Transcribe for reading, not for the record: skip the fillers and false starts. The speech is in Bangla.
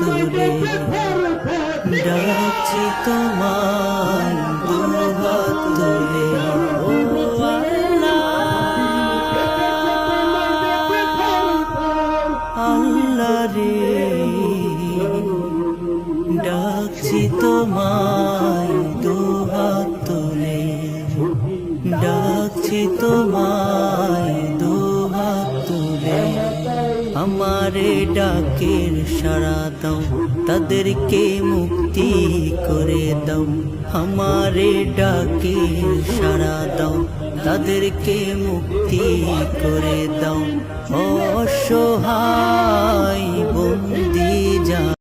তুলে ডাকছি তোমায় দুহাত তুলে ও আল্লাহ রে ডাকছি তোমায় দুহাত তুলে ডাকছি তোমায় দুহাত তুলে আমারে ডাকের সাড়া দাও তাদেরকে মুক্তি করে দাও আমারে ডাকের সাড়া দাও তাদেরকে মুক্তি করে দাও অসহায় বন্দি যা